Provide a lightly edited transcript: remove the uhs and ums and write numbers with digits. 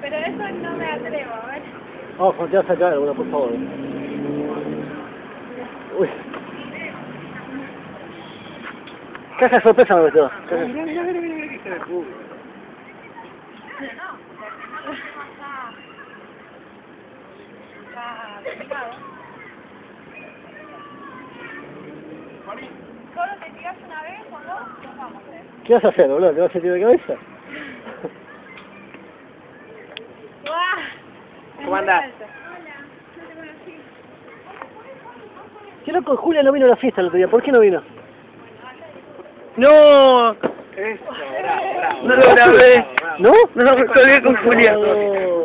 Pero eso no me atrevo, a ver. Ojo, te vas a sacar alguna, por favor. Uy. Caja sorpresa me gustó. Mira que se me pudo. Solo te tiras una vez o dos, nos vamos, ¿Qué vas a hacer, boludo? ¿Te vas a tirar de cabeza? ¿Cómo andás? Qué loco, Julia no vino a la fiesta el otro día. ¿Por qué no vino? ¡No! Eso, No lo grabé. ¿No? No me colgué con Julia. No.